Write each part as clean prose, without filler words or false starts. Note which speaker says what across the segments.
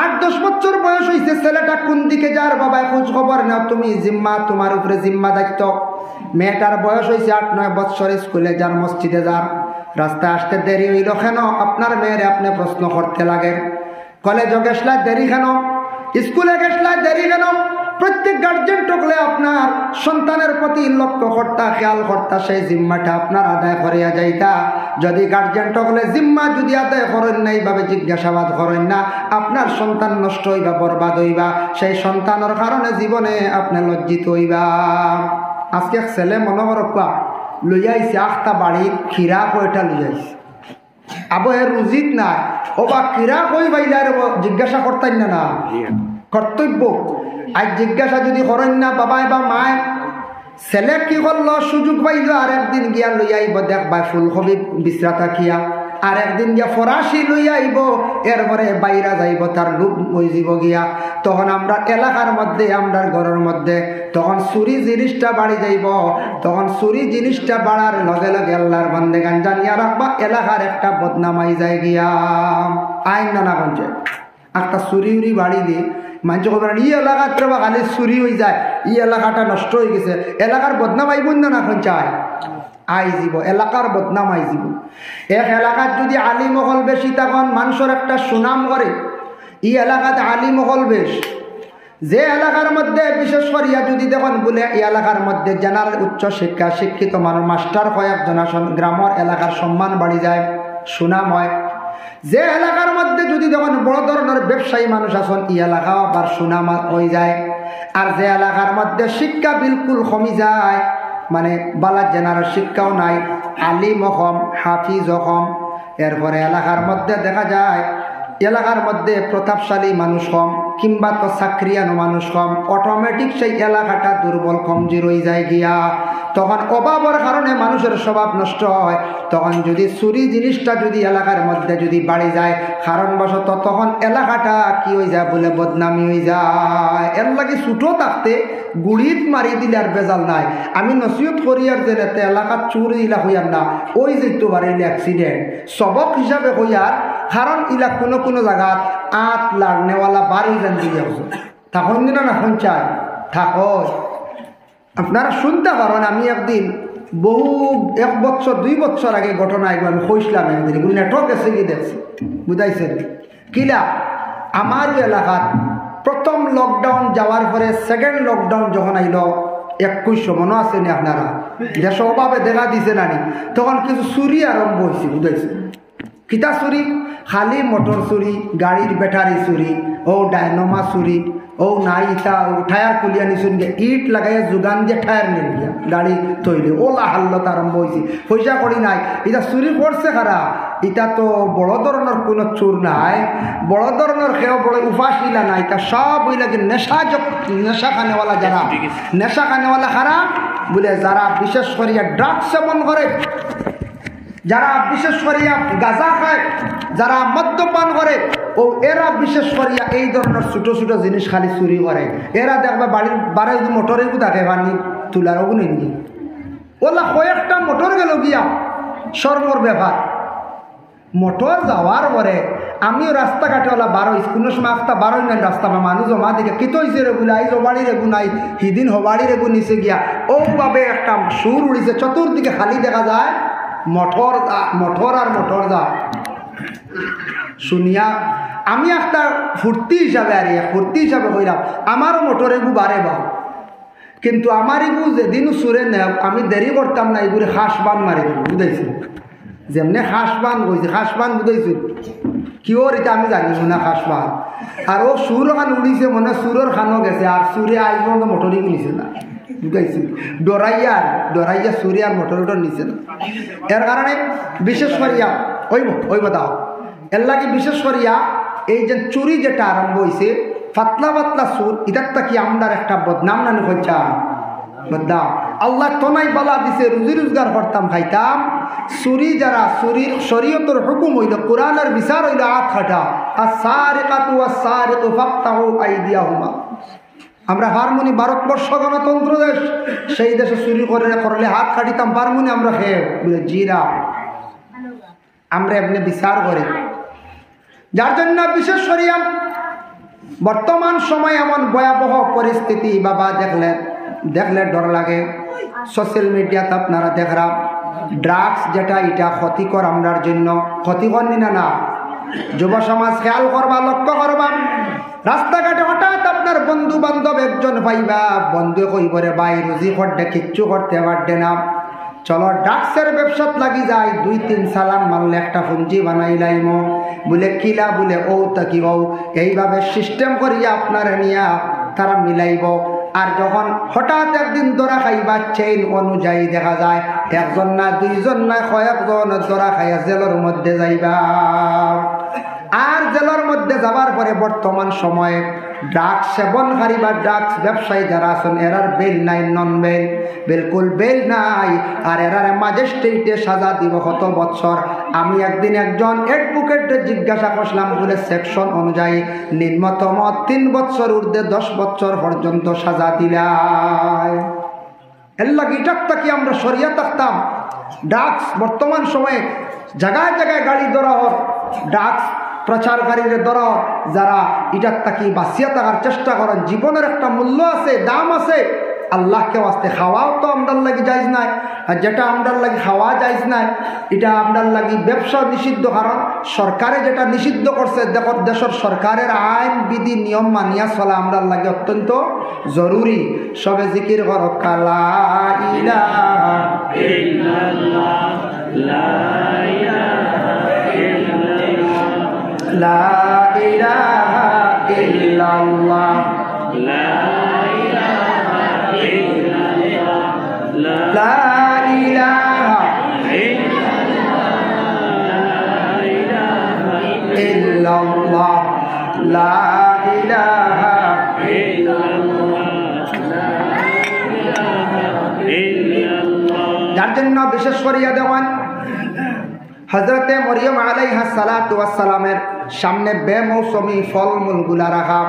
Speaker 1: 8-10 বছর বয়স হয়েছে, ছেলেটা কোন দিকে যার বাবা খোঁজ খবর নাও, তুমি জিম্মা, তোমার উপরে জিম্মা দায়িত্ব। মেয়েটার বয়স হয়েছে 8-9 বছর, স্কুলে যার, মসজিদে যার, রাস্তায় আসতে দেরি হইল কেন? আপনার মেয়েরে আপনি প্রশ্ন করতে লাগে। কলেজে গেছলা দেরি কেন? স্কুলে গেছলা দেরি কেন? প্রত্যেক গার্জেন টকলে আপনার সন্তানের প্রতি লক্ষ্য কর্তা, খেয়াল কর্তা, সেই জিম্মাটা আপনার আদায় করিয়া যাইতা। যদি গার্জেন টকলে জিম্মা যদি আদায় করেন না, এইভাবে জিজ্ঞাসাবাদ করেন না, আপনার সন্তান নষ্ট হইবা, বরবাদ হইবা। সেই সন্তানের কারণে জীবনে আপনি লজ্জিত হইবা। আজকে ছেলে মনে করবা লইয়াইছে 8টা বাড়ি খিরা কয়টা লইয়াইছে, আবো এর রুজিত নাই, ও বা খিরা কই বাইলার জিজ্ঞাসা করতেন না, না কর্তব্য। আজ জিজ্ঞাসা যদি করেন না বাবাই বা মায়, ছেলে কি করলো, সুযোগ পাইল আর একদিন গিয়া লইয়া আইব দেখবা ফুলকপি বিশ্রা থাকিয়া, আর একদিন গিয়া ফরাসি লইয়া আইব, এরপরে বাইরা যাইব, তার রূপ হয়ে যাব গিয়া। তখন আমরা এলাকার মধ্যে, আমরা ঘরের মধ্যে তখন চুরি জিনিসটা বাড়ি যাইব। তখন চুরি জিনিসটা বাড়ার লগে লগে আল্লাহর বান্দেগান জানিয়া রাখবা, এলাকার একটা বদনামাই যায় গিয়া। আইন নানা গঞ্জে একটা চুরি উড়ি বাড়ি দিয়ে মানুষ কবেন ই এলাকাত বা খালি চুরি হয়ে যায়, ই এলাকাটা নষ্ট হয়ে গেছে, এলাকার বদনাম আইব না চায় আই যাব, এলাকার বদনাম আই যাব। এক এলাকাত যদি আলী মহল বেশি, তখন মানুষের একটা সুনাম করে ই এলাকাত আলী মহল বেশ। যে এলাকার মধ্যে বিশেষ করিয়া যদি দেখুন বলে এই এলাকার মধ্যে জেনারেল উচ্চ শিক্ষা শিক্ষিত মানুষ, মাস্টার কয়েকজন আসন, গ্রামের এলাকার সম্মান বাড়ি যায়, সুনাম হয়। যে এলাকার মধ্যে যদি দেখুন বড় ধরনের ব্যবসায়ী মানুষ আসন, এই এলাকাও আবার সুনাম হয়ে যায়। আর যে এলাকার মধ্যে শিক্ষা বিলকুল কমি যায়, মানে বালা জেনারেল শিক্ষাও নাই, আলিম কম, হাফিজ কম, এরপরে এলাকার মধ্যে দেখা যায় এলাকার মধ্যে প্রতাপশালী মানুষ কম, কিংবা তো চাকরিয়ানো মানুষ কম, অটোমেটিক সেই এলাকাটা দুর্বল কমজোর হয়ে যায় গিয়া। তখন অভাবের কারণে মানুষের স্বভাব নষ্ট হয়। তখন যদি চুরি জিনিসটা যদি এলাকার মধ্যে যদি বাড়ি যায় কারণবশত, তখন এলাকাটা কি হয়ে যায় বলে বদনামি হয়ে যায়। এর লাগে ছুটো থাকতে গুড়িত মারি দিলে আর বেজাল নাই। আমি নসিহত করি আর যে এলাকার চুর ইলা হইয়ার না, ওই যেতে পারে অ্যাক্সিডেন্ট সবক হিসাবে হইয়ার, কারণ ইলা কোনো কোনো জায়গাত 8 লাখ নেওয়ালা বাড়ি যান দিয়ে তখন দিন না চায় থাক। আপনারা শুনতে পারেন, আমি একদিন বহু 1 বছর 2 বছর আগে ঘটনা এগুলো আমি কইসলাম, একদিন এগুলো নেটওয়ার্ক এসে গিয়ে দেখছি, বুঝাইছেন কিলা। আমার এলাকাত প্রথম লকডাউন যাওয়ার পরে সেকেন্ড লকডাউন যখন আইল 2100 মনে আছে না আপনারা, দেশ অভাবে দেখা দিছে নানি, তখন কিছু চুরি আরম্ভ হয়েছে, বুঝাইছেন কিতা চুরি? খালি মোটর চুরি, গাড়ির ব্যাটারি চুরি, ও ডায়নোমা চুরি, ও নাই ইটা টায়ার খুলিয়া নিছুন গিয়ে ইট লাগাইয়া যোগান দিয়ে টায়ার নিন গিয়া গাড়ি তৈরি, ওলা হাল্লত আরম্ভ হয়েছে। পয়সা করি নাই, এটা চুরি করছে খারা, এটা তো বড় ধরনের কোনো চোর নাই, বড় ধরনের কেউ বড় উপাসিলা নাই, তা সব ওই লাগে নেশা খানেওয়ালা, যারা নেশা খানেওয়ালা খারা বলে, যারা বিশেষ করিয়া ড্রাগস সেবন করে, যারা বিশেষ করিয়া গাঁজা খায়, যারা মদ্যপান করে, ও এরা বিশেষ করিয়া এই ধরনের ছোট ছোট জিনিস খালি চুরি করে। এরা দেখবে বাড়ির বাড়ি মোটরে থাকে পানি তুলার ওগুলো নি, ওলা কয়েকটা মোটর গেল গিয়া সর্বর ব্যাপার। মোটর যাওয়ার পরে আমিও রাস্তাঘাটে ওলা বারো কোনো সময় একটা বারোই নাই রাস্তা বা মানুষ জমা দিকে কিত হয়েছে রেগু নাই, হবাড়ি রেগু নাই, সিদিন হবাড়ি রেগু নিচে গিয়া ওভাবে একটা সুর উড়িছে, চতুর্দিকে খালি দেখা যায় মোটর আর মোটর যা। শুনিয়া আমি একটা ফুর্তি হিসাবে কইলাম, আমারও মোটর এগু বাড়ে বা, কিন্তু আমার এগু যেদিন সুরে নেব আমি দেরি করতাম না, এগুলি হাঁস বান মারি দেব, বুঝাইছি যেমনি হাঁস বান কইছি, হাঁস বান বুঝাইছি কি ওর এটা আমি জানি না হাঁস বান। আর ও সুর খান উড়িছে, মনে সুরের খানও গেছে, আর সুরে আইব মোটরই নিছে না, বুঝাইছি ডরাইয়া সুরে আর মোটর নিছে না। এর কারণে বিশেষ করিয়া ওইব দাও এর লাগে বিশেষ করিয়া এই যে চুরি যেটা আরম্ভ হয়েছে, পাতলা পাতলা সুর, ইদারটা কি আমরা একটা বদনাম না হইছা বদনাম। আল্লাহ তোনাই বালা দিছে, রুজি রোজগার করতাম খাইতাম। চুরি যারা চুরির শরীয়তের হুকুম হইল, কোরআনের বিচার হইল 8 কাটা, আস-সারিকাতু ওয়াস-সারিকু ফাকতাহু আইদিয়াহুমা। আমরা হারমোনি ভারতবর্ষ গণতন্ত্র দেশ, সেই দেশে চুরি করলে হাত কাটিতাম হারমোনি আমরা খেয়ে বলে জিরা আমরা এমনি বিচার করি। যার জন্য বিশেষ করিয়া বর্তমান সময় এমন ভয়াবহ পরিস্থিতি বাবা দেখলে ডর লাগে। সোশ্যাল মিডিয়াতে আপনারা দেখরা ড্রাগস যেটা এটা ক্ষতিকর আমরার জন্য, ক্ষতিকর না যুব সমাজ খেয়াল করবা, লক্ষ্য করবা। রাস্তাঘাটে হঠাৎ আপনার বন্ধু বান্ধব একজন পাইবা, বন্ধু কইবরে ভাই রুজি করতে কিচ্ছু করতে পারবে না, চলো ড্রাগসের ব্যবসাত লাগি যায়, 2-3 সালান মারলে একটা পুঞ্জি বানাই লাইম, বলে কিলা বলে ও তাকি ও, এইভাবে সিস্টেম করিয়া আপনার নিয়া তারা মিলাইব। আর যখন হঠাৎ একদিন ধরা খাইবা চেইন অনুযায়ী দেখা যায় 1 জন না 2 জন না কয়েকজন ধরা খাইয়া জেলের মধ্যে যাইবা। আর জেলের মধ্যে যাবার পরে বর্তমান সময়ে ড্রাগস সেবনকারী বা ড্রাগস ব্যবসায়ী যারা আছেন এরার বেল নাই, নন বেল, বিলকুল বেল নাই। আর এরার ম্যাজিস্ট্রেটে সাজা দিব কত বছর। আমি একদিন একজন অ্যাডভোকেটে জিজ্ঞাসা করলাম, বলে সেকশন অনুযায়ী নিম্নতম 3 বছর ঊর্ধ্বে 10 বছর পর্যন্ত সাজা দিলাই। এর লাগে এটা কি আমরা সরিয়া থাকতাম? ড্রাগস বর্তমান সময়ে জায়গায় জায়গায় গাড়ি ধরা হোক, ড্রাগস প্রচারকারীর ধরা, যারা এটার তাকি বাঁচিয়া থাকার চেষ্টা করেন। জীবনের একটা মূল্য আছে, দাম আছে। আল্লাহকে ওয়াস্তে খাওয়াও তো আমরার লাগি যাইজ নাই, আর যেটা আমরার লাগি খাওয়া যাইজ নাই এটা আমরার লাগি ব্যবসা নিষিদ্ধ। কারণ সরকারে যেটা নিষিদ্ধ করছে, দেখো দেশের সরকারের আইন বিধি নিয়ম মানিয়া চলা আমরার লাগে অত্যন্ত জরুরি। সবে জিকির করো লা ইলাহা ইল্লাল্লাহ, লা ইলাহা ইল্লাল্লাহ, লা ইলাহা ইল্লাল্লাহ, লা ইলাহা ইল্লাল্লাহ, লা ইলাহা ইল্লাল্লাহ। যার জন্য বিশেষ করিয়া দেওয়ান হযরতে মরিয়ম আলাইহিস সালাতু ওয়াস সালামের সামনে বেমৌসুমি ফলমূলগুলা রাখা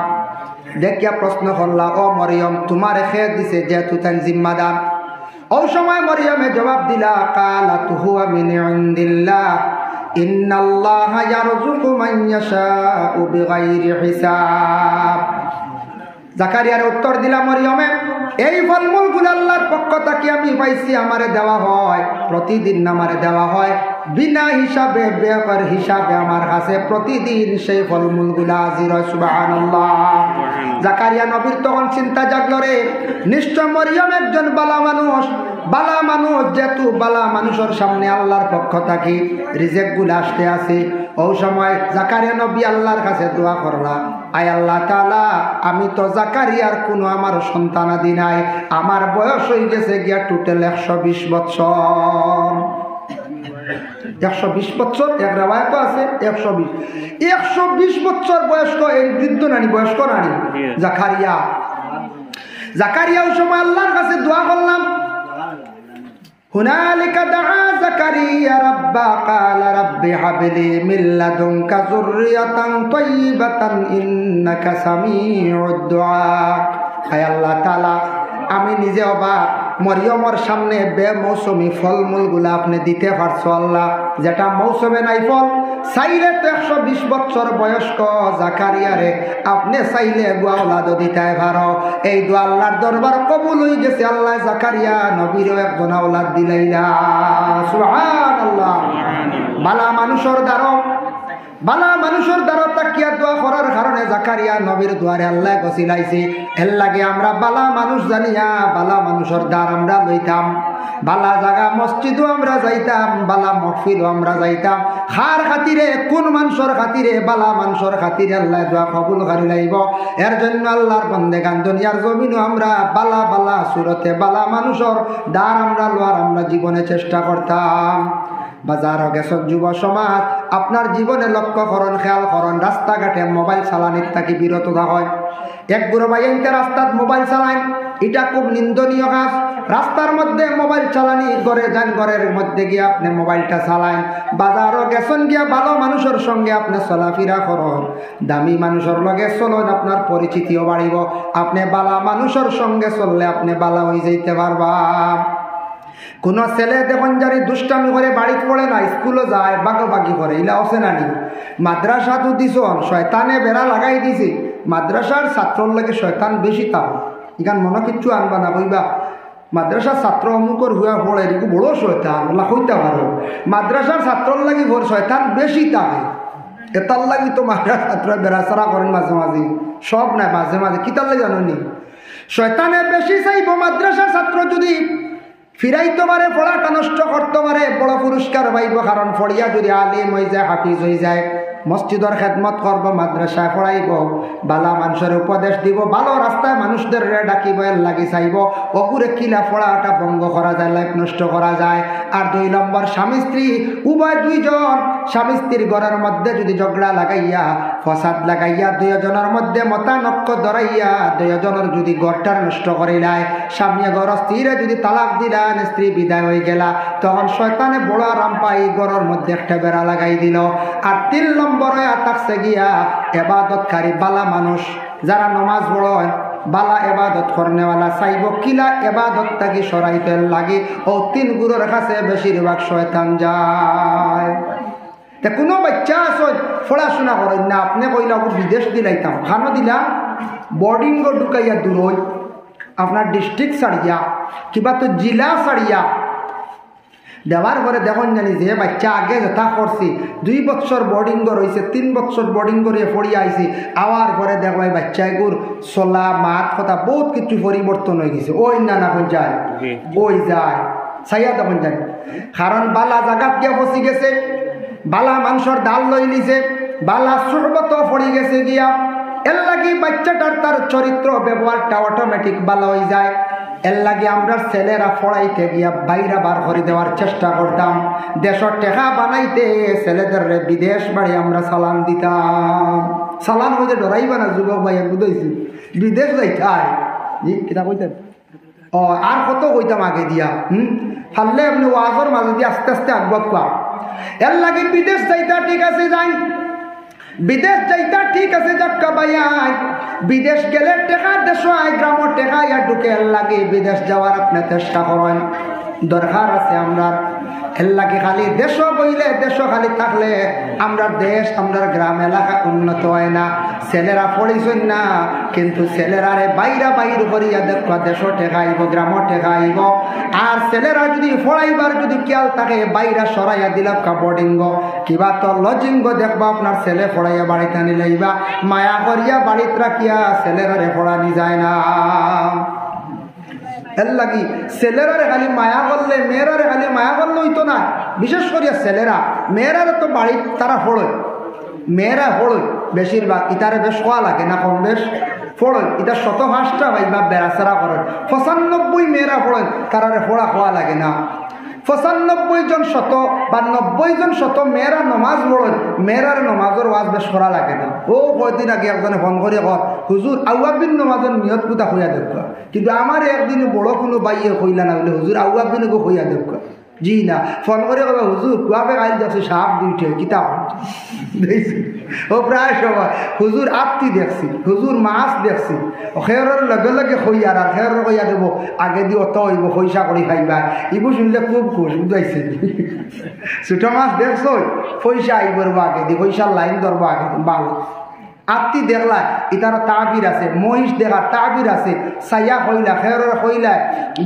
Speaker 1: দেখিয়া প্রশ্ন করলা, ও মরিয়ম তোমার খেয়ে দিছে যেহেতু তাই জিম্মাদার। ওই সময় মরিয়মে জবাব দিলা, কালাত হুয়া মিন ইনদিল্লাহ ইন্নাল্লাহা ইয়ারযুকু মান ইয়াশাউ বিগাইরি হিসাব। জাকারিয়ার উত্তর দিলা মরিয়মে, এই ফলমূলগুলো আল্লাহর পক্ষ থেকে আমি পাইছি, আমারে দেওয়া হয়, প্রতিদিন আমারে দেওয়া হয় বিনা হিসাবে, বেকার হিসাবে আমার কাছে প্রতিদিন সেই ফলমূলগুলা হাজির হয়। সুবহানাল্লাহ। জাকারিয়া নবীর তখন চিন্তা জাগলো, রে নিশ্চয় মরিয়ম একজন বালা মানুষ, বালা মানুষ, যেহেতু বালা মানুষের সামনে আল্লাহর পক্ষ থেকে রিজেক্ট গুলা আসতে আছে। ওই সময় জাকারিয়া নবী আল্লাহর কাছে দোয়া করলা, আয় আল্লাহ তাআলা, আমি তো জাকারিয়ার কোনো আমার সন্তানাদি নাই, আমার বয়স হয়ে গেছে গিয়া টোটাল 120 বছর। 120 বছর, এক রাওয়ায়াত আছে 120 বছর বয়স্ক এই বৃদ্ধ নানি, বয়স্ক নানি জাকারিয়া ওই সময় আল্লাহর কাছে দোয়া করলাম। হুনালিকা দাআ জাকারিয়া রাব্বা ক্বালা রাব্বি হাবলি মিন লাদুনকা যুররিয়াতান তাইয়্যিবাতান ইন্নাকা সামিউদ দুআ। আয় আল্লাহ তাআলা, আমি নিজে অবাক, মরিয়মের সামনে বেমৌসুমি ফলমূলগুলা আপনি দিতে পারছো আল্লাহ, যেটা মৌসুমে নাই ফল। চাইলে তো 120 বছর বয়স্ক জাকারিয়ারে আপনি চাইলে গোয়াওলাদ দিতে পারো। এই দোয়া আল্লাহর দরবার কবুল হয়ে গেছে। আল্লাহ জাকারিয়া নবীরও একজন আওলাদ দিলাইলা। সুবহানাল্লাহ। বালা মানুষের দ্বারা তাকিয়া দোয়া করার কারণে জাকারিয়া নবীর দুয়ারে আল্লাহ গছিলাইছে। এর লাগে আমরা বালা মানুষ জানিয়া বালা মানুষের দ্বার আমরা লইতাম, বালা জায়গা মসজিদও আমরা যাইতাম, বালা মহফিলও আমরা যাইতাম। খার খাতিরে, কোন মানুষের খাতিরে? বালা মানুষের খাতিরে আল্লাহ দোয়া কবুল করি লাইব। এর জন্য আল্লাহর বন্দেগান দুনিয়ার জমিনও আমরা বালা বালা সুরতে বালা মানুষের দ্বার আমরা লওয়ার আমরা জীবনে চেষ্টা করতাম। বাজার গেছত যুব সমাজ, আপনার জীবনে লক্ষ্য করুন, খেয়াল করুন, রাস্তাঘাটে মোবাইল চালানির থাকি বিরত হয়। এক বুড়ো ভাই এনতে রাস্তাত মোবাইল চালান, এটা খুব নিন্দনীয় কাজ। রাস্তার মধ্যে মোবাইল চালানি, ঘরে যান, ঘরের মধ্যে গিয়ে আপনি মোবাইলটা চালান। বাজারও গেছেন গিয়া ভালো মানুষের সঙ্গে আপনি চলাফেরা করুন, দামি মানুষের লগে চলুন, আপনার পরিচিতিও বাড়িব। আপনি বালা মানুষের সঙ্গে চললে আপনি বালা হয়ে যাইতে পারবা। কোনো ছেলে দেখুন জানি দুষ্টামি করে বাড়িতে পড়ে না, স্কুলে যায় বাগাবাগি করে, ইলা আছে না নি? মাদ্রাসা তো দিছ শয়তানে বেড়া লাগাই দিছে, মাদ্রাসার ছাত্রর লাগে শয়তান বেশি তাও ইখান মনে কিচ্ছু আনবা না, কইবা মাদ্রাসার ছাত্র অমুকর হুয়া পড়ে এরকম বড় শয়তান ওলা হইতে পারো, মাদ্রাসার ছাত্রর লাগি ভোর শয়তান বেশি তাকে, এটার লাগি তো মাদ্রাসার ছাত্র বেড়াচারা করেন মাঝে মাঝে, সব নাই মাঝে মাঝে, কিতার লাগে জানো নি? শয়তানে বেশি চাইব মাদ্রাসার ছাত্র যদি ফিরাইতে পারে, পড়াটা নষ্ট করতে পারে, বড় পুরস্কার পাইব, কারণ পড়িয়া যদি আলিম হয়ে যায়, হাফিজ হয়ে যায়, মসজিদের খেদমত করব, মাদ্রাসায় পড়াইব, বালা মানুষের উপদেশ দিব, ভালো রাস্তায় মানুষদের ডাকিব, এর লাগি চাইব, অপুরে কিলা পড়াটা বঙ্গ করা যায়, লাইফ নষ্ট করা যায়। আর 2 নম্বর স্বামী স্ত্রী উভয় 2 জন স্বামী স্ত্রীর ঘরের মধ্যে যদি ঝগড়া লাগাইয়া ফসাদ লাগাইয়া 2 জনের মধ্যে মতানক্য ধরাইয়া 2 জনের যদি ঘরটার নষ্ট করিলায়, স্বামী ঘর স্ত্রীরে যদি তালাক দিলান, স্ত্রী বিদায় হয়ে গেলা, তখন শয়তানে বড় আরাম পাই ঘরের মধ্যে একটা বেড়া লাগাই দিল। আর 3 নম্বরে থাকছে গিয়া এবাদতকারী বালা মানুষ, যারা নমাজ পড়েন, বালা এবাদত করনেওয়ালা চাইব কিলা এবাদত তাকে সরাইতে লাগে, ও 3 গুরুর কাছে বেশিরভাগ শয়তান যায়। কোনো বাচ্চা আছে পড়াশোনা করেন না, আপনি কইলা বিদেশ দিলাইতাম, খানো দিলা বোর্ডিং ঢুকাইয়া দূর আপনার ডিস্ট্রিক্ট ছাড়িয়া কিবা তো জেলা ছাড়িয়া দেওয়ার পরে দেখুন জানি যে বাচ্চা আগে যথা করছি 2 বছর বোর্ডিং রয়েছে, 3 বছর বোর্ডিং করে পড়িয়া আইছি, আওয়ার পরে দেখো এই বাচ্চাগুর চলা মাত কথা বহুত কিছু পরিবর্তন হয়ে গেছে। ওই না না যায় ওই যায় চাইয়া দেখুন জানি, কারণ বালা জাগাত গিয়া ফসি গেছে, বালা মানুষের ডাল লই নিছে, বালা সুরবত পড়ি গেছে গিয়া, এর লাগি বাচ্চাটার তার চরিত্র ব্যবহারটা অটোমেটিক ভালো হয়ে যায়। এর লাগে আমরা ছেলেরা পড়াইতে গিয়া বাইরে বার করে দেওয়ার চেষ্টা করতাম, দেশের টেকা বানাইতে ছেলেদের বিদেশ বাড়ি আমরা চালান দিতাম। চালান হইতে ডরাইবা না যুবক ভাই, বুঝাইছি বিদেশ যাইতাই কিনা কইতেন ও আর কত কইতাম আগে দিয়া ফাললে আপনি ওয়াজর মাঝে দিয়ে আস্তে আস্তে আগবাগ পা। এর লাগে বিদেশ যাইতা ঠিক আছে যাই, বিদেশ যাইতা ঠিক আছে যাক্কা ভাইয়াই, বিদেশ গেলে টেকা দেশ গ্রামের টেকা ইয়া ঢুকে এর লাগে বিদেশ যাওয়ার আপনি চেষ্টা করেন, দরকার আছে আমরা। এর লাগে খালি দেশ বইলে দেশ খালি থাকলে আমরা দেশ আমরা গ্রাম এলাকা উন্নত হয় না। ছেলেরা পড়িছেন না, কিন্তু ছেলেরারে বাইরা বাইর করিয়া দেখবা দেশ টেকাইব, গ্রাম টেকাইব। আর ছেলেরা যদি পড়াইবার যদি খেয়াল থাকে বাইরা সরাইয়া দিলাম কাপড়িঙ্গ কিবা তো লজিঙ্গ দেখবা আপনার ছেলে পড়াইয়া বাড়িতে নিলাইবা, মায়া করিয়া বাড়িতে রাখিয়া ছেলেরারে পড়ানি যায় না। এর লাগি ছেলেরারে খালি মায়া করলে মেয়েরারে খালি মায়া করলে হইতো না, বিশেষ করিয়া ছেলেরা, মেয়েরারে তো বাড়ি তারা পড়ে, মেয়েরা পড়ে বেশিরভাগ, ইতারে বেশ খোয়া লাগে না কম বেশ পড়ে, এটা 105টা ভাই বা বেড়াচেরা করেন, 95 মেয়েরা পড়েন তারারে পড়া খোয়া লাগে না। 95 জন শত বা 90 জন শত মেয়েরা নমাজ পড়েন, মেয়েরার নমাজের ওয়াজ বেশ করা লাগে না। ও কয়দিন আগে একজনে ফোন করে কর হুজুর আউয়াবিন নমাজের নিয়ত কোথা হইয়া দেখবা, কিন্তু আমার একদিন বড় কোনো বাইয়ে কইলা না বলে হুজুর আউয়াবিনকে হইয়া দেখবা, জি না ফোন করে কবে হুজুর কুয়াবে গাইল যাচ্ছে সাপ 2টে কিতাব দেখছি, ও প্রায় সবাই হুজুর আপতি দেখছি, হুজুর মাছ দেখছি, খেয়ারের লগে লগে হইয়ার আর খেয়ার হইয়া দেবো আগে দিয়ে অত হইব পয়সা করে খাইবা, ইবু শুনলে খুব খুশ বুঝাইছে। ছোট মাছ দেখছো পয়সা আইবর আগে দি, পয়সার লাইন ধরবো আগে ভালো। আপতি দেখলা ইতার তাবির আছে, মহিষ দেখার তাবির আছে, সাইয়া হইলা খেয়ারের হইলা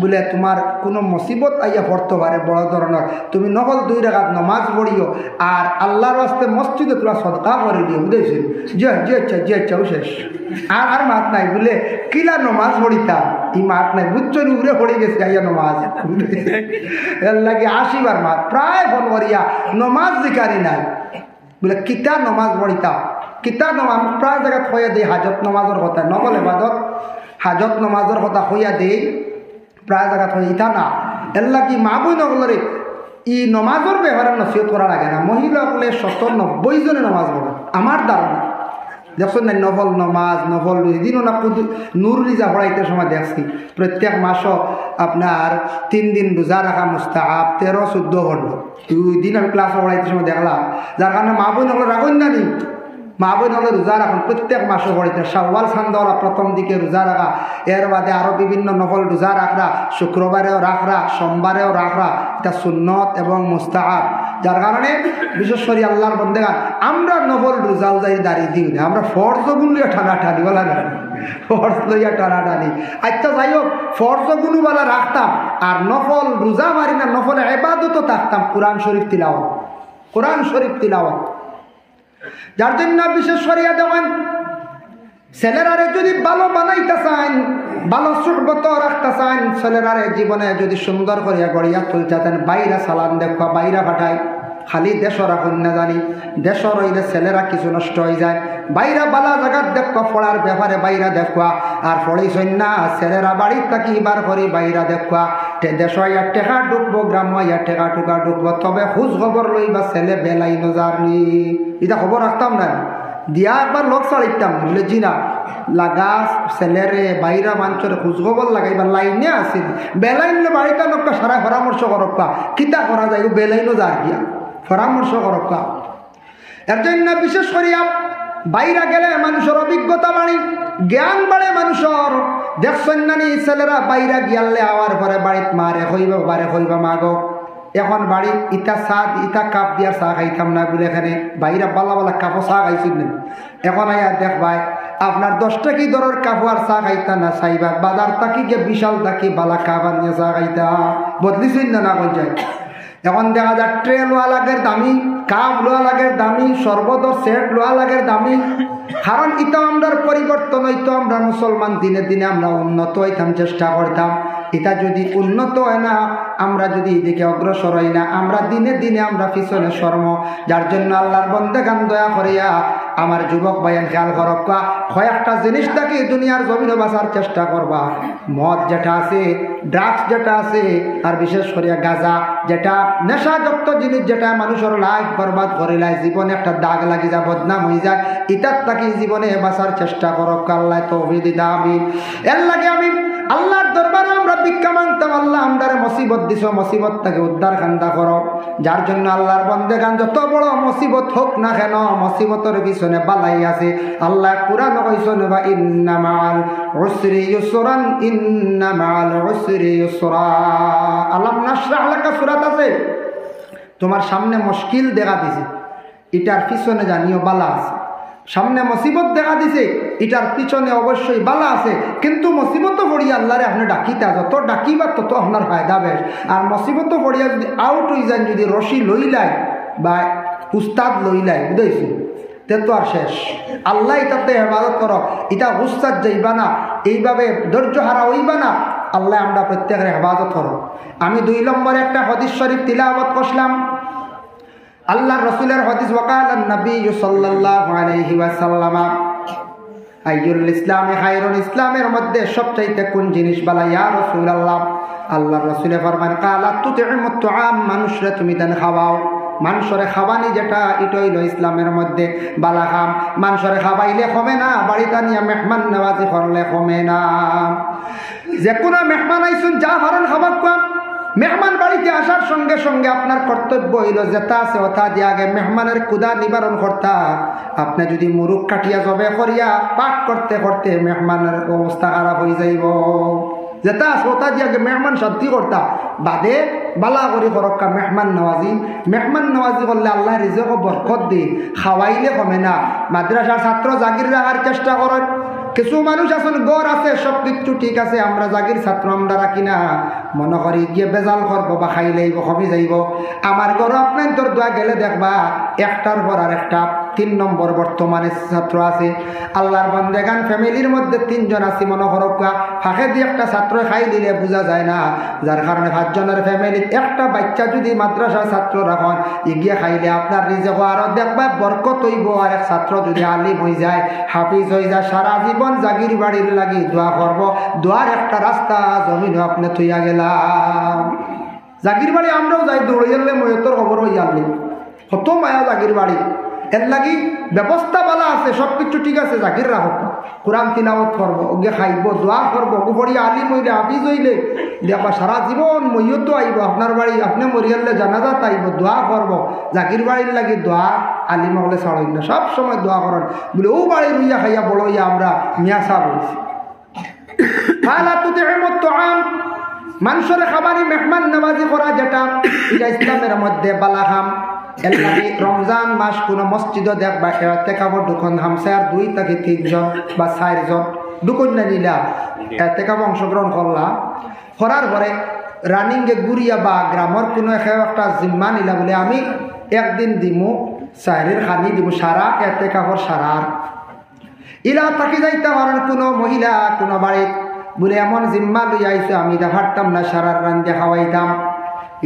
Speaker 1: বলে তোমার কোনো মুসিবত আইয়া পড়তে পারে বড় ধরনের, তুমি নকল 2 রাকাত নমাজ পড়িও আর আল্লাহর রাস্তে মসজিদে তোরা সদকা করে দিও, বুঝেছি যে চাও শেষ। আর মাত নাই বলে কিলা নমাজ পড়িতাম, এই মাত নাই বুঝছো উড়ে পড়ে গেছে আইয়া নমাজ, এর লাগে 80 বার মাত প্রায় ফোন করিয়া নমাজ জিকারি নাই বলে কিতা নমাজ পড়িতাম, কিতা নমাজ প্রায় জায়গাত হইয়া দেই হাজত নমাজের কথা, নকল এবাদত হাজত নমাজের কথা হইয়া দেই প্রায় জায়গাত হয়ে ইতা না। এর লাগি মা বই নকলরে ই নমাজের ব্যবহারে নসিহত করা লাগে না। মহিলা হলে 90 জনে নমাজ পড়ে আমার ধারণা, দেখছেন না নফল নমাজ নফল দিনও না নূর রিজা পড়াইতে সময় দেখছি প্রত্যেক মাস আপনার 3 দিন রোজা রাখা মুস্তাহাব, 13-14 ঘন্টা 2 দিন আমি ক্লাসে পড়াইতে সময় দেখলাম, যার কারণে মা বই নকল রাখুন না নি মা বোন হলে রোজা রাখুন প্রত্যেক মাসে পড়িতে শাওয়াল চান্দওয়ালা প্রথম দিকে রোজা রাখা, এর বাদে আরও বিভিন্ন নফল রোজা রাখরা, শুক্রবারেও রাখরা, সোমবারেও রাখরা, এটা সুন্নত এবং মুস্তাহাব। যার কারণে বিশেষ করে আল্লাহর বন্দেগান আমরা নফল রোজা উজাই দাঁড়িয়ে দিই না, আমরা ফরজগুলো লইয়া টানাটানি বলা না, ফরজ লইয়া টানাটানি। আচ্ছা যাই হোক, ফরজগুলোওয়ালা রাখতাম আর নফল রোজা মারি না, নফল ইবাদতও থাকতাম কোরআন শরীফ তিলাওয়াত, কোরআন শরীফ তিলাওয়াত। যার জন্য বিশেষ করিয়া দেবেন ছেলেরারে যদি ভালো বানাইতে চান, ভালো সুহবত রাখতে চান, ছেলেরারে জীবনে যদি সুন্দর করিয়া গড়িয়া তুলতে চান, বাইরা সালান দেখবা, বাইরা পাঠায়। খালি দেশ রাখুন না জানি, দেশ রইলে ছেলেরা কিছু নষ্ট হয়ে যায়। বাইরা বালা জায়গার দেখবা, পড়ার ব্যাপারে বাইরা দেখবা, আর পড়েছেন না ছেলেরা বাড়ির থাকি বার করি বাইরা দেখবা। দেশ ইয়া টেকা ঢুকবো, গ্রাম ইয়া টেকা টুকা ঢুকবো, তবে খোঁজ খবর লইবা ছেলে বেলাই নজারনি। এটা খবর রাখতাম না, দিয়া একবার লোক চালিতাম বলে জি না লাগা ছেলেরে বাইরা মানুষের খোঁজখবর লাগাইবার লাইনে আসিল। বেলাইনলে বাড়িতে লোকটা সারা পরামর্শ করক্কা, কিতা করা যায় বেলাইনও যার গিয়া পরামর্শ করক্কা। এর জন্য বিশেষ করিয়া বাইরা গেলে মানুষের অভিজ্ঞতা বাড়ি, জ্ঞান বাড়ে মানুষের। দেখছেন নানি ছেলেরা বাইরা গিয়ালে আওয়ার পরে বাড়িত মারে হইবা বারে হইবা মাগো, এখন বাড়ি ইটা চাহ ইটা কাপ দিয়ার চাহ খাইতাম না বলে এখানে বাইরা বালা বালা কাপও চাহ খাইছিল না। এখন আয়া দেখ ভাই আপনার 10 টাকি দরের কাপ আর চাহ খাইতা না চাইবা, বাজার তাকি গিয়ে বিশাল তাকি বালা কাপ আনিয়ে চাহ খাইতা বদলিছিল না না কোন যায়। এখন দেখা যায় ট্রে লোয়া লাগের দামি, কাপ লোয়া লাগের দামি, সর্বদর সেট লোয়া লাগের দামি। কারণ ইটা আমরা পরিবর্তন হইতো, আমরা মুসলমান দিনে দিনে আমরা উন্নত হইতাম চেষ্টা করতাম। এটা যদি উন্নত হয় না, আমরা যদি এদিকে অগ্রসর হই না, আমরা দিনে দিনে আমরা পিছনে সরম। যার জন্য আল্লাহর বন্দেগান দয়া করিয়া আমার যুবক ভাইয়ের খেয়াল করবা, কয়েকটা জিনিসটাকে দুনিয়ার জমিনে বাঁচার চেষ্টা করবা। মদ যেটা আছে, ড্রাগস যেটা আছে, আর বিশেষ করিয়া গাঁজা যেটা নেশাযুক্ত জিনিস, যেটা মানুষের লাইফ বরবাদ করে লাই, জীবনে একটা দাগ লাগি যায়, বদনাম হয়ে যায়, ইটার তাকে জীবনে বাঁচার চেষ্টা করক। আল্লাহ তৌফিক দিতে আমিন। এর লাগে আমি আল্লাহর দরবারে আমরা ভিক্ষা মাংতাম, আল্লাহ আমদারে মুসিবত দিছ, মুসিবত থেকে উদ্ধার খান্দা করো। যার জন্য আল্লাহর বন্দেগান যত বড় মুসিবত হোক না কেন, মুসিবতের পিছনে বালাই আছে। আল্লাহ কুরআন কইছেন বা ইন্না মাআল উসরি ইউসরান, ইন্না মাআল উসরি ইউসরা। আলাম নাশরাহ লাকা সূরাত আছে, তোমার সামনে মুশকিল দেখা দিছে, এটার পিছনে জানিও বালা আছে। সামনে মুসিবত দেখা দিছে, এটার পিছনে অবশ্যই বালা আছে। কিন্তু মুসিবত পড়িয়া আল্লাহরে আপনি ডাকিতা, যত ডাকিবা তত আপনার ফায়দা বেশ। আর মুসিবত পড়িয়া যদি আউট হয়ে যায়, যদি রশি লইলাই বা উস্তাদ লইলাই, বুঝাইছি তে তো আর শেষ। আল্লাহ এটাতে হেফাজত করো, এটা উস্তাদ যাইবা না, এইভাবে ধৈর্য হারা হইবা না। আল্লাহ আমরা প্রত্যেকের হেফাজত করো। আমি 2 নম্বরে একটা হাদিস শরীফ তিলাওয়াত করলাম। আল্লাহ রসুলের হাদিস, ওয়াকালান নবী সাল্লাল্লাহু আলাইহি ওয়াসাল্লাম আইয়ুল ইসলামে খায়রুন, ইসলামের মধ্যে সবচাইতে কোন জিনিস ভালো ইয়া রাসূলুল্লাহ? আল্লাহর রাসূল ফরমান, কালা তুতিমুত তুআম, মানুষরে তুমি দান খাওয়াও। মানুষরে খাওয়ানি যেটা, এটা হইল ইসলামের মধ্যে বালা কাম। মানুষরে খাওয়াইলে কমে না, বাড়িতে নিয়ে মেহমান নওয়াজি করলে কমে না। যে কোনো মেহমান আইসুন যা হারান খাবার কম। মেহমান বাড়িতে আসার সঙ্গে সঙ্গে আপনার কর্তব্য হইল যেটা আছে ওটা দিয়ে আগে মেহমানের ক্ষুধা নিবারণ করতা। আপনি যদি মুরুখ কাটিয়া জবে করিয়া পাক করতে করতে মেহমানের অবস্থা খারাপ হয়ে যাইব। যেটা আছে ওটা দিয়ে আগে মেহমান শান্তি করতা, বাদে বালা করি করক্কা মেহমান নওয়াজি। মেহমান নওয়াজি করলে আল্লাহ রিজক বরকত দি, খাওয়াইলে কমে না। মাদ্রাসার ছাত্র জাগির রাখার চেষ্টা করেন। কিছু মানুষ আছেন গড় আছে, সব কিছু ঠিক আছে, আমরা জাগির ছাত্র আমরা রাখি না, মনে করি গিয়ে বেজাল করবো বা খাইলেইব কমে যাইব। আমার ঘর আপনার তোর দোয়া গেলে দেখবা একটার পর আর একটা 3 নম্বর বর্তমানে ছাত্র আছে। আল্লাহর বান্দাগান ফ্যামিলির মধ্যে 3 জন আছে, মনে করক্কা ফাঁকে দিয়ে একটা ছাত্র খাই দিলে বোঝা যায় না। যার কারণে 5 জনের ফ্যামিলি একটা বাচ্চা যদি মাদ্রাসার ছাত্র রাখন, এগিয়ে খাইলে আপনার রিজক আরো দেখবা বরকত হইব। আর এক ছাত্র যদি আলিম হয়ে যায়, হাফিজ হয়ে যায়, সারা জীবন জাগির বাড়ির লাগি দোয়া করবো। দোয়ার একটা রাস্তা জমিন আপনি থইয়া গেলাম। জাগির বাড়ি আমরাও যাই, দৌড়ে গেলে ময়তর খবর হইয়া আনলি কত মায়া জাগির বাড়ি। এর লাগি ব্যবস্থা বলা আছে, সব কিছু ঠিক আছে। জাগির রাখক, কোরআন তিলাওয়াত করবো, ওকে খাইব, দোয়া করবো, ওপরে আলিম হইলে হাফিজ হইলে দেখবা সারা জীবন মইয়তো আইব আপনার বাড়ি। আপনি মরিয়ালে জানাজাত আইব, দোয়া করবো। জাগির বাড়ির লাগি দোয়া আলিম হলে ছাড়ই না, সব সময় দোয়া করেন বলে ও বাড়ি রুইয়া খাইয়া বড় হইয়া আমরা মিয়া সাহ বলছি। মানুষের খাবারই মেহমান নওয়াজি করা যেটা এটা ইসলামের মধ্যে বালাহাম। এর লাগে রমজান মাস কোনো মসজিদও দেখবা এতেকাবর ঢুকন হামসার 2 থেকে 3 জন বা 4 জন ঢুকন না নিলা এতেকাব অংশগ্রহণ করলা, করার পরে রানিংয়ে গুড়িয়া বা গ্রামের কোনো একটা জিম্মা নিলা বলে আমি একদিন দিমু সাইরের খানি দিব সারা এতেকাবর সারার ইলা থাকি যাইতে পারেন কোনো মহিলা কোনো বাড়িত বলে এমন জিম্মা লই আইসো আমি তা পারতাম না সারার রান্ধে খাওয়াইতাম।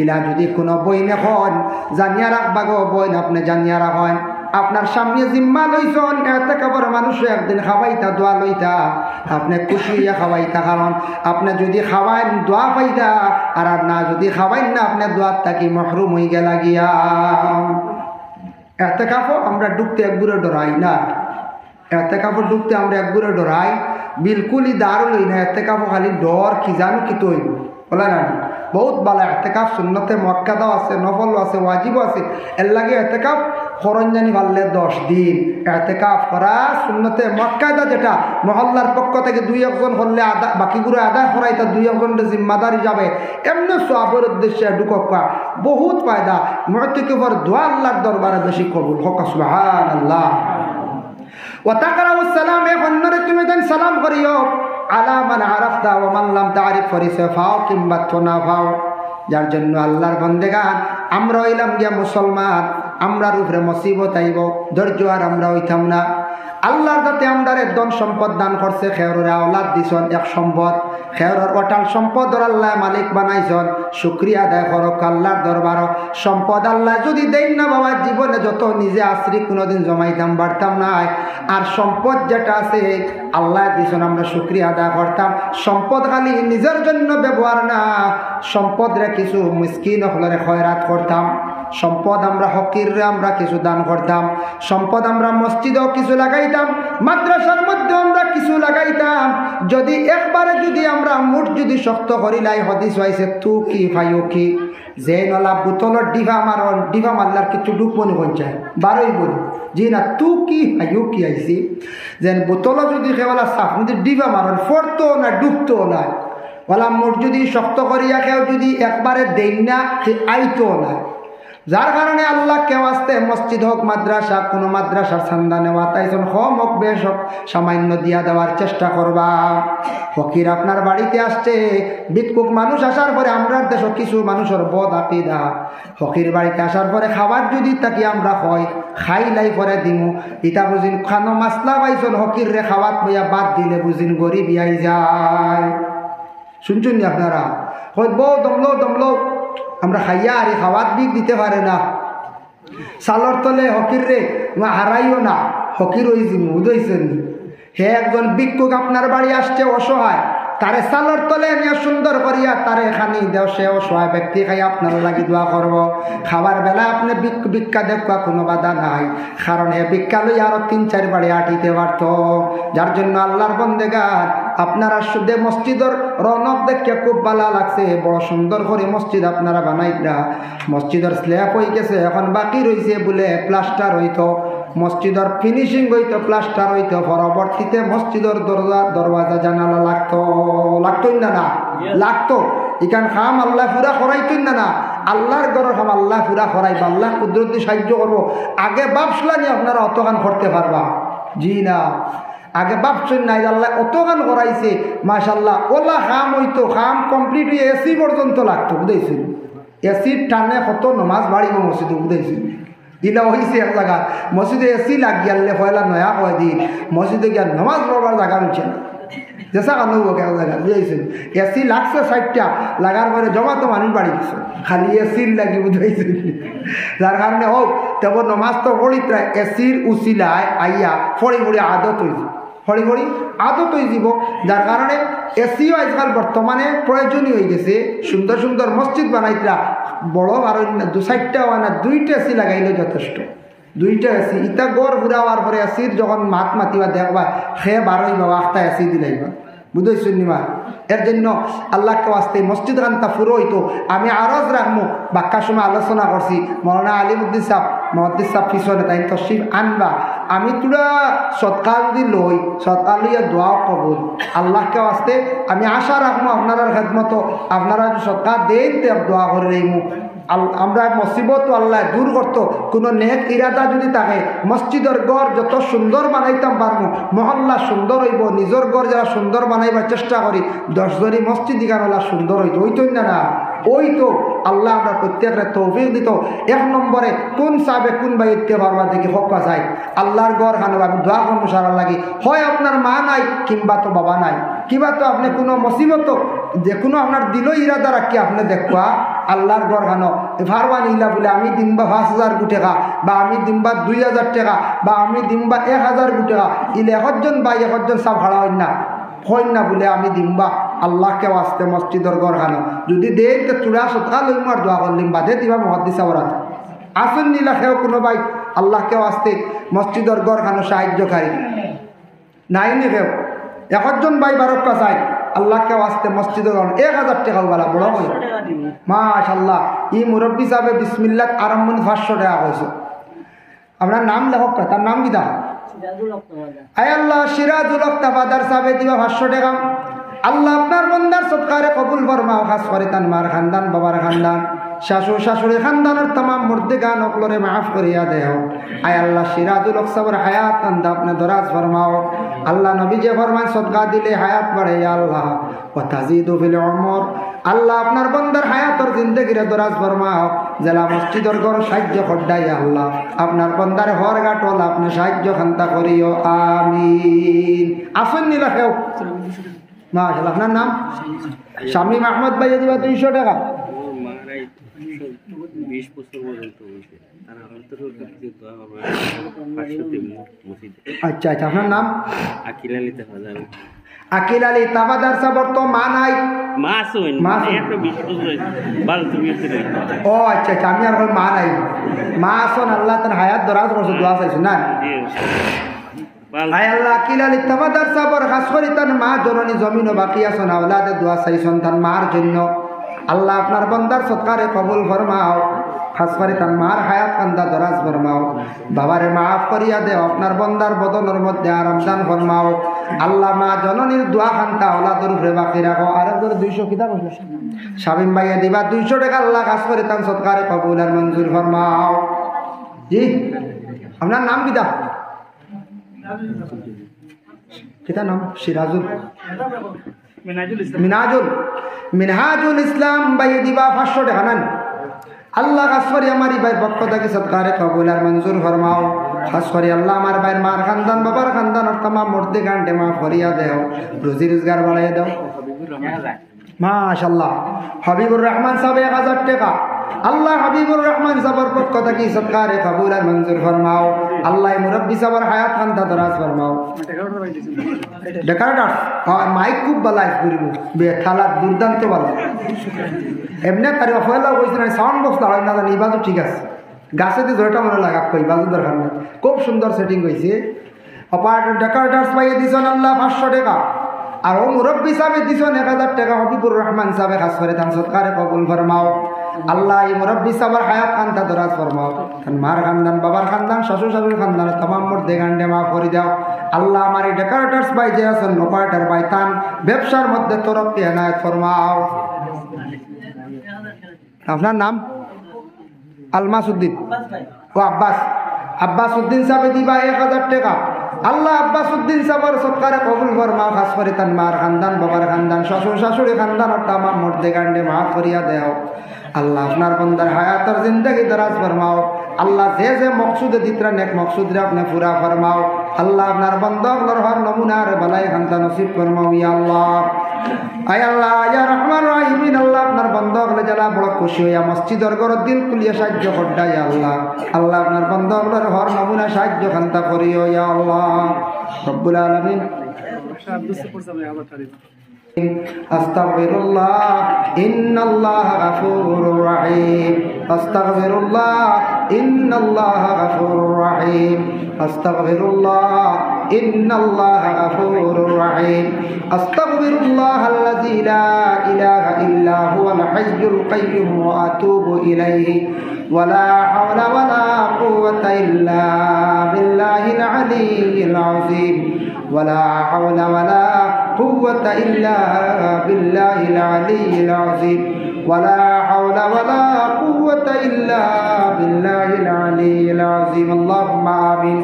Speaker 1: ইলা যদি কোনো বইন এখন জানিয়া রাখবা গো বইন আপনি জানিয়া রাখেন আপনার সামনে জিম্মা লইছন এতে কেবল মানুষ একদিন খাওয়াইতা দোয়া লইতা আপনি খুশি হইয়া খাওয়াইতা, কারণ আপনি যদি খাওয়াইন দোয়া পাইতা আর না যদি খাওয়াইন না আপনি দোয়ার থাকি মহরুম হয়ে গেলা গিয়া। এতে কাপড় আমরা ডুবতে একগুড়ে ডরাই না, এতে কাপড় ডুবতে আমরা একগুড়ে ডরাই বিলকুলই দাঁড় লই না। এতে কাপড় খালি ডর কি জানো কি তৈব বলা না বহুত বালা এতেকাফ সুন্নতে মুআক্কাদাও আছে, নফলও আছে, ওয়াজিবও আছে। এর লাগে এতেকাফ খরঞ্জানি ভাললে 10 দিন এতেকাফ করা সুন্নতে মুআক্কাদা, যেটা মহল্লার পক্ষ থেকে 2-1 জন হলে আদা বাকিগুলো আদায় করাই তা 2-1 জনের জিম্মাদারি যাবে। এমনি সওয়াবের উদ্দেশ্যে ঢুকা বহুত ফায়দা। মুতাকিফের দোয়া আল্লাহর দরবারে বেশি কবুল হোক, সুবহানাল্লাহ। ওয়া তাকরাউস সালাম, অন্যরে তুমি দেন সালাম করিও আলা মান আরাফতা ওয়া মান লাম তারিফ, পরিচয় পাও কিংবা তো না পাও। যার জন্য আল্লাহর বান্দেগান আমরা হইলাম গিয়া মুসলমান, আমরার উপরে মুসিবত আইব ধৈর্য আর আমরা হইতাম না। আল্লাহর যাতে আমরারে ধন সম্পদ দান করছে, খেয়রের আওলাদ দিছন এক সম্পদ, খেয়রের অটাল সম্পদর আল্লাহ মালিক বানাইছন, শুকরিয়া আদায় করক আল্লাহর দরবার। সম্পদ আল্লাহ যদি দেন না বাবা জীবনে যত নিজে আশ্রি কোনোদিন জমাইতাম বাড়তাম না, আর সম্পদ যেটা আছে আল্লাহ দিছন আমরা শুকরিয়া আদায় করতাম। সম্পদ খালি নিজের জন্য ব্যবহার না, সম্পদরে কিছু মিসকিন হলরে খয়রাত করতাম, সম্পদ আমরা ফকিররে আমরা কিছু দান করতাম, সম্পদ আমরা মসজিদেও কিছু লাগাইতাম, মাদ্রাসার মধ্যে আমরা কিছু লাগাইতাম। যদি একবারে যদি আমরা মুঠ যদি শক্ত করিলাই হদিস হইছে তু কি ভাইও কি যে নলা বোতলের ডিভা মারন ডিভা মারলার কিছু ডুবনি পঞ্চায় বারোই বলি জি না তু কি ভাইও কি আইছি যেন বোতলও যদি খেওয়ালা সাফ যদি ডিভা মারন ফরতো না ডুবতো না, বলা মুঠ যদি শক্ত করিয়া কেউ যদি একবারে দেন না আইতো না। যার কারণে আল্লাহ কেউ আসতে মসজিদ হোক মাদ্রাসা কোনো মাদ্রাসার চান্দা নেওয়া তাইজন কম হোক বেশ হোক সামান্য দিয়া দেওয়ার চেষ্টা করবা। ফকির আপনার বাড়িতে আসছে, ভিক্ষুক মানুষ আসার পরে আমরার দেশ কিছু মানুষের বদ আকিদা, ফকির বাড়িতে আসার পরে খাবার যদি তাকে আমরা হয় খাইলাই পরে দিমু ইটা বুঝিন খানো মাসলা পাইছন ফকির রে খাওয়াত বইয়া বাদ দিলে বুঝিন গরিব আই যায়। শুনছেন নি আপনারা? বউ দমলো আমরা খাইয়া আর খাওয়াত বিক দিতে পারে না, সালর তলে হকির রে হারাইও না, হকির ওই বুঝেছেন। হে একজন ভিক্ষুক আপনার বাড়ি আসছে অসহায়, তারে সালর তলে নিয়ে সুন্দর করিয়া তারে খানি দেও, সে অসহায় ব্যক্তি খাই আপনার লাগি দোয়া করব। খাবার বেলা আপনি ভিক্ষা দেখবা কোনো বাধা নাই, কারণ হে ভিক্ষা লই আরো 3-4 বাড়ি আটিতে পারত। যার জন্য আল্লাহর বন্দেগান আপনারা শুধু মসজিদের রৌনক দেখে খুব ভালো লাগছে, বড় সুন্দর করে মসজিদ আপনারা বানাইলা, মসজিদের স্ল্যাব হয়ে গেছে, এখন বাকি রয়েছে বলে প্লাস্টার হইতো, মসজিদের ফিনিশিং হইতো প্লাস্টার হইতো, পরবর্তীতে মসজিদের দরওয়াজা জানালা লাগতই না লাগতো। এখান খাম আল্লাহ পুরা করাইতই না আল্লাহর ঘরের খাম আল্লাহ পুরা করাইবা, আল্লাহ কুদরতি সাহায্য করবো। আগে বাপসলা নিয়ে আপনারা অতখান করতে পারবা? জি না, আগে বাপসুন নাই, আল্লাহ অতখান করাইছে মাশাল্লাহ। ওলা খাম হইতো, খাম কমপ্লিট হয়ে এসি পর্যন্ত লাগতো, বুঝেছেন? এসির টানে কত নমাজ বাড়িব মসজিদে, বুঝেছেন? ইলা হয়েছে এক জায়গা মসজিদে এসি লাগিয়ালে পয়লা নয়া কয় দিন মসজিদে গিয়া নমাজ পড়বার জায়গা নিচ্ছে না, যেসা কান এক জায়গা, বুঝেছেন? এসি লাগছে 60টা, লাগার পরে জমা তো মানুষ বাড়ি গেছে, খালি এসির লাগি, বুঝেছেন? যার কারণে হোক তেমন নমাজ তো পড়ি প্রায় এসির উচিলায় আইয়া ফড়ি আদত হয়েছে, ফড়ি আদত হয়ে যাব। যার কারণে এসিও আজকাল বর্তমানে প্রয়োজনীয় হয়ে গেছে। সুন্দর সুন্দর মসজিদ বানাইতরা বড় আর 2-4টা হয় না, 2টা এসি লাগাইলে যথেষ্ট, 2টা এসি। ইটা গড় ঘুরাবার পরে এসির যখন মাত মাতিবা দেখবা সে 12 বাবা 8টা এসি দিলাইবা, বুঝেছেন নিমা? এর জন্য আল্লাহকে আসতে মসজিদ খানটা ফুরো হইতো। আমি আরজ রাখবো, বাক্যার সময় আলোচনা করছি, মৌলানা আলিমউদ্দিন সাহেব মুহাদ্দিস সাহেব পিছনে তাই তশরিফ আনবা আমি তোরা সৎকার যদি লই সৎকার লইয়া দোয়াও কবুল আল্লাহকে আসতে আমি আশা রাখবো আপনার খেদমত আপনারা যদি সৎকার দেন তে দোয়া করে রইমু আমরা মুসিবত আল্লাহ দূর করতো কোনো নেক ইরাদা যদি থাকে মসজিদের ঘর যত সুন্দর বানাইতাম পারবো মহল্লা সুন্দর হইব নিজের ঘর যারা সুন্দর বানাইবার চেষ্টা করি 10 জনই মসজিদ দিকানলা সুন্দর হইতো ওইতো না ওই তো আল্লাহ আমরা প্রত্যেকের তৌফিক দিত 1 নম্বরে কোন সাহেবে কোন ভাই ইতে পারবার দেখি হকা যায় আল্লাহর ঘর খানো আমি দোয়া করবো সারা লাগি হয় আপনার মা নাই কিংবা তো বাবা নাই কিংবা তো আপনি কোনো মুসিবত যে কোনো আপনার দিল ইরাদা রাখি আপনি দেখবা আল্লাহর ঘর খানো ফারওয়ান ইলা বলে আমি দিমবা 5,000 টাকা বা আমি দিমবা 2,000 টাকা বা আমি দিমবা 1,000 টাকা ইলে একজন ভাই একজন সব ভাড়া হয় না বলে আমি দিমবা আল্লাহকে আসতে মসজিদের ঘর খানো যদি দেই তো চূড়া সৎকা লইম আর দোয়া করলিম বাদে দিবা মুহাদ্দিস সাওরাত আসুন নিলা খেও কোনো ভাই আল্লাহকে আসতে মসজিদের ঘর খানো সাহায্যকারী নাই নি খেও একজন ভাই বারক্কা চাই আল্লাহকে আসতে মসজিদের ঘর 1,000 টাকা বলা বড় হয় মাশাআল্লাহ ই মুরব্বী সাহেব বিসমিল্লাহ আরম্ভ 500 টাকা কইছো আপনার নাম লেখক তার নাম কি দা আয় আল্লাহ সিরাজুল হক তাফাদার সাহেব দিবা 500 টাকা আল্লাহ আপনার বন্দার সৎকারে কবুল ফরমাও খাস করে তান মার খানদান বাবার খানদান শাশুড় শাশুড়ি খানদানের तमाम মুর্দেগান অকলরে মাফ করিয়া দেও আয় আল্লাহ সিরাজুল হক সাহেবের হায়াত আন্দা আপনি দরাজ ফরমাও আল্লাহ নবী যে ফরমান সদকা দিলে হায়াত বাড়ে ইয়া আল্লাহ ওয়া তাজিদু ফিল উমর আল্লাহ আপনার বন্দার হায়াতর জিন্দেগিরে দরাজ ফরমাও জেলা মসজিদের ঘর সাহায্য খড্ডাই আল্লাহ আপনার বন্দার হর গাটল আপনি সাহায্য খান্তা করিও আমিন আসুন নিলা কেউ মাশাআল্লাহ আপনার নাম শামীম আহমদ ভাই দিবা 200 টাকা
Speaker 2: 20 বছর পর্যন্ত হইছে আর আমার তো দোয়া হবে 500 মসজিদ
Speaker 1: আচ্ছা আপনার নাম
Speaker 2: আকিল আলী তাফাদার
Speaker 1: আকিল আলী তাফাদার সাহেব তো মা নাই
Speaker 2: মা শুন একটা 20 বছর বাল তুমি আছে
Speaker 1: ও আচ্ছা আমি আর মা নাই মা আসুন আল্লাহ তার হায়াত দরাজ করছে দোয়া চাইছে না আয় আল্লাহ আকিল আলী তাফাদার সাহেবের খাস করে তার মা জননী জমিন বাকি আছেন আওলাদে দোয়া চাইছেন তার মার জন্য আল্লাহ আপনার বন্দার সৎকারে কবুল ফরমাও খাস করে তার মার হায়াত কান্দা দরাজ ফরমাও বাবারে মাফ করিয়া দেও আপনার বন্দার বদনের মধ্যে আরামদান ফরমাও আল্লাহ মা জননীর দোয়া খান্তা ওলাদর উপরে বাকি রাখো আর 200 কিতা কইল শামীম ভাইয়া দিবা 200 টাকা আল্লাহ খাস করে তার সৎকারে কবুল আর মঞ্জুর ফরমাও জি আপনার নাম কিতা কিতা নাম সিরাজুল মিনহাজুল ইসলাম ভাই দিবা 500 টাকা নেন আল্লাহ খাস করে আমার ভাই পক্ষ থেকে সৎকারে কবুল আর মঞ্জুর ফরমাও খাস করে আল্লাহ আমার ভাইয়ের মার খানদান বাবার খানদান আর तमाम মুর্দে গান্ডে মা ফরিয়া দেও রুজি রোজগার বাড়াইয়া দাও মাশাআল্লাহ হাবিবুর রহমান সাহেব 1000 টাকা আল্লাহ হাবিবুর রহমান সাহেবের পক্ষ থেকে সৎকারে কবুল আর মঞ্জুর ফরমাও আল্লাহ মুরব্বী সাহেবের হায়াত খান্তা দরাজ ফরমাও ডেকারডার মাইক খুব বালাই করিব বে খালাত দুর্দান্ত ভালো এমনি তারি অফলা কইছ না সাউন্ড বক্স লাগাই না জানি বাজু ঠিক আছে গাছেতে জয়টা মনে লাগা কই বাজু দরকার না খুব সুন্দর সেটিং হইছে অপার ডেকারডার্স পাইয়ে দিছেন আল্লাহ 500 টাকা আর ও মুরব্বী সাহেব দিছেন 1000 টাকা হাবিবুর রহমান সাহেব খাস করে তান সৎকারে কবুল ফরমাও আল্লাহ এই মুরব্বী সাহেবের হায়াত কান্তা দরাজ ফরমাও তান মার খানদান বাবার খানদান শ্বশুর শাশুড়ির খানদান तमाम মুর্দে গান্ডে মাফ করে দাও আল্লাহ আমার এই ডেকারডার্স ভাই যে আছেন অপারেটর ভাই তান ব্যবসার মধ্যে তরক্কি এনায়েত ফরমাও আপনার নাম আলমাস উদ্দিন ও আব্বাস উদ্দিন সাহেব দিবা 1000 টাকা আল্লাহ আব্বাস উদ্দিন সাহেবের সৎকারে কবুল ফরমাও খাস করে তার মার খানদান বাবার খানদান শ্বশুর শাশুড়ি খানদান আর तमाम মুর্দে গান্ডে মাফ করিয়া দেও আল্লাহ আপনার বন্দার হায়াতের জিন্দেগি দরাজ ফরমাও আল্লাহ যে যে মকসুদে দিতরা নেক মকসুদরে আপনি পুরা ফরমাও আল্লাহ আপনার বন্দাগুলোর হর নমুনার বালাই খানতা নসিব ফরমাও ইয়া আল্লাহ আয় আল্লাহ ইয়া রহমান রহিমিন আল্লাহ আপনার বন্দাগুলো যারা বড় খুশি হইয়া মসজিদের ঘর দিল খুলিয়া সাহায্য করডা ইয়া আল্লাহ আল্লাহ আপনার বন্দাগুলোর হর নমুনা সাহায্য খানতা করিও ইয়া আল্লাহ রব্বুল আলামিন আস্তাগফিরুল্লাহ ইন্নাল্লাহা গাফুরুর রহিম আস্তাগফিরুল্লাহ ইন্নাল্লাহা গাফুরুর রহিম আস্তাগফিরুল্লাহ ইন্নাল্লাহা গাফুরুর রহিম আস্তাগফিরুল্লাহাল্লাযী লা ইলাহা ইল্লা হুয়াল হাইয়ুল কাইয়্যুম ওয়া আতুবু ইলাইহি ولا حول ولا قوة إلا بالله العلي العظيم ولا حول ولا قوة إلا بالله العلي العظيم ولا حول ولا قوة إلا بالله العلي العظيم اللهم آمين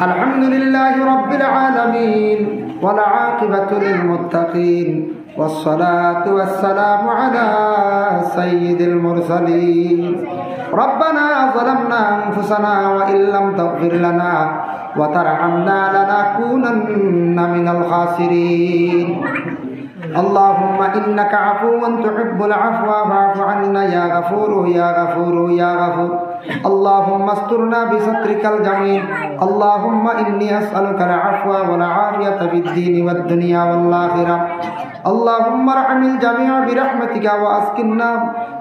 Speaker 1: الحمد لله رب العالمين والعاقبة للمتقين والصلاة والسلام على سيد المرسلين ربنا ظلمنا أنفسنا وإن لم تغفر لنا وترحمنا لنكونن من الخاسرين اللهم إنك عفو تحب العفو فاعف عنا يا غفور يا غفور يا غفور اللهم استرنا بسترك الجميل اللهم إني أسألك العفو والعافية في الدين والدنيا والآخرة اللهم ارحم الجميع برحمتك وأسكننا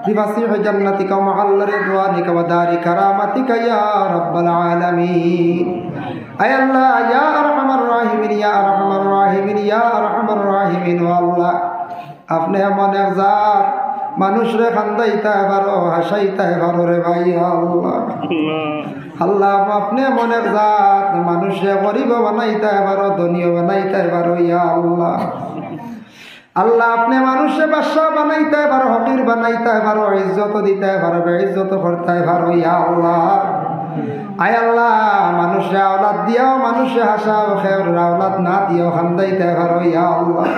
Speaker 1: بفسيح جنتك ومحل رضوانك ودار كرامتك يا رب العالمين أي الله يا أرحم الراحمين يا أرحم الراحمين يا أرحم الراحمين والله अपने मन ज़ात मनुष्य खंदाइता है बारो हंसाइता है बारो रे भाई अल्लाह अल्लाह अपने मन ज़ात मनुष्य गरीब बनाइता है बारो दुनिया बनाइता है बारो या अल्लाह अल्लाह अपने मनुष्य बादशाह बनाइता है बारो हकीर बनाइता है बारो इज्जत देता है बारो बेइज्जत करता है बारो या अल्लाह आय अल्लाह मनुष्य औलाद दिया मनुष्य हंसा खैर औलाद ना दिया खंदाइता है बारो या अल्लाह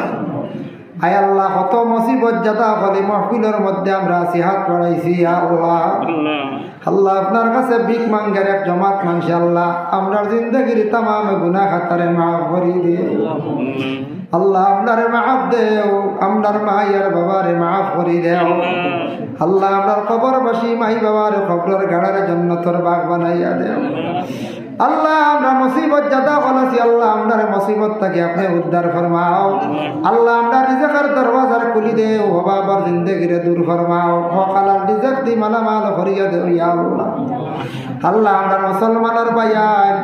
Speaker 1: आय अल्लाह कत मुसीबत जाता फले महफिलेर मध्य आमरा सिहात पड़ाइছি अल्लाह अल्लाह আপনার কাছে ভিক মাঙ্গার এক জমাত মানছি আল্লাহ আমরার জিন্দেগির तमाम গুনাহ খাতারে maaf করে দিও আল্লাহ আপনারে maaf দেও আমরার মায়ের বাবারে maaf করে দেও আল্লাহ আমরার কবরবাসী মাই বাবার কবরের গাড়ার জান্নাতের বাগ বানাইয়া দেও अल्लाह আমরা মুসিবত জাদা ফলাছি আল্লাহ আমরার মুসিবত থেকে আপনি উদ্ধার ফরমাও আল্লাহ আমরা রিজকের দরওয়াজা খুলি দেও বাবার জিন্দেগিরে দূর ফরমাও হকালার রিজক দি মালামাল করিয়া দেও ইয়া আল্লাহ আল্লাহ আমরা মুসলমানের ভাইয়ান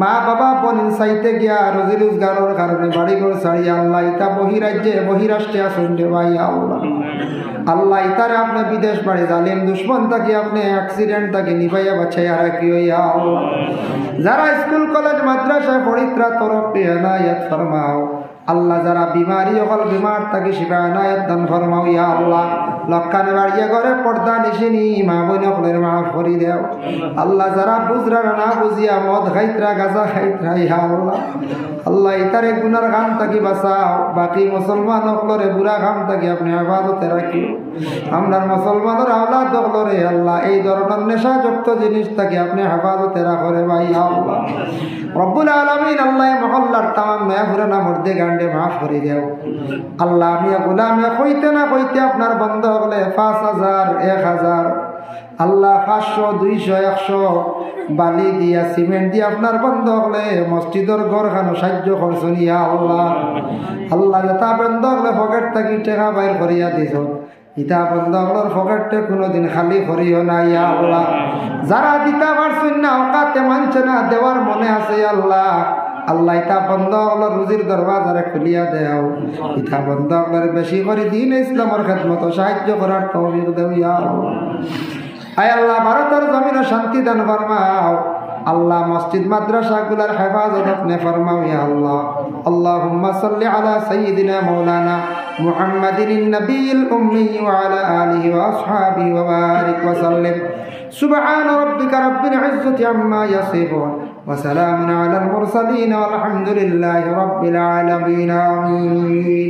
Speaker 1: মা বাবা বনিন সাইতে গিয়া রোজি রোজগারের কারণে বাড়ি ঘর ছাড়িয়া আল্লাহ ইতা বহিরাজ্যে বহিরাষ্ট্রে আসুন রে ভাই আল্লাহ আল্লাহ ইতারে আপনি বিদেশ বাড়ি জালিম দুশ্মন তাকে আপনি অ্যাক্সিডেন্ট তাকে নিভাইয়া বাঁচাইয়া রাখিও ইয়া আল্লাহ যারা স্কুল কলেজ মাদ্রাসায় পড়িত্রা তরফে এনায়েত ফরমাও আল্লাহ যারা বিমারি হল বিমার তাকে শিফা এনায়েত দান ফরমাও ইয়া আল্লাহ লক্কানে বাড়িয়ে ঘরে পর্দা নিশিনি মা বোন হলের মাফ করি দেও আল্লাহ যারা বুঝরা না বুঝিয়া মদ খাইত্রা গাঁজা খাইত্রা ইয়া আল্লাহ আল্লাহ ইতারে গুনার গান তাকে বাঁচাও বাকি মুসলমান হলরে বুড়া গান তাকে আপনি হেফাজতে রাখি আমরার মুসলমানের আওলাদ হলরে আল্লাহ এই ধরনের নেশাযুক্ত জিনিস তাকে আপনি হেফাজতে রাখরে ভাই আল্লাহ রব্বুল আলামিন আল্লাহ মহল্লার তামাম নয়াপুরানা মর্দে গান্ডে মাফ করে দেও আল্লাহ আমি গোলামে কইতে না কইতে আপনার বন্ধ হলে 5000 1000 আল্লাহ 500 200 100 বালি দিয়া সিমেন্ট দিয়া আপনার বন্ধ হলে মসজিদের ঘরখানো সাহায্য করছেন ইয়া আল্লাহ আল্লাহ তা বন্ধ হলে পকেট থেকে টাকা বাইর করিয়া দিছ ইতা বন্ধ হলোর পকেটে কোনোদিন খালি করিও না ইয়া আল্লাহ যারা দিতে পারছেন না ওকাতে মানছে না দেওয়ার মনে আছে আল্লাহ আল্লাহ ইতা বন্ধ হলো রুজির দরওয়াজারে খুলিয়া দেও ইতা বন্ধ হলোর বেশি করে দিন ইসলামের খেদমত সাহায্য করার তৌফিক দেও ইয়া আল্লাহ আয় আল্লাহ ভারতের জমিনে শান্তি দান ফরমাও আল্লাহ মসজিদ মাদ্রাসা গুলার হেফাজত আপনি ফরমাও ইয়া আল্লাহ আল্লাহুম্মা সাল্লি আলা সাইয়্যিদিনা মাওলানা মুহাম্মাদিন নবিয়্যিল উম্মি ওয়া আলা আলিহি ওয়া আসহাবিহি ওয়া বারিক ওয়া সাল্লিম সুবহান রাব্বিকা রাব্বিল ইজ্জাতি আম্মা ইয়াসিফুন ওয়া সালামুন আলাল মুরসালিন ওয়াল হামদুলিল্লাহি রাব্বিল আলামিন আমিন।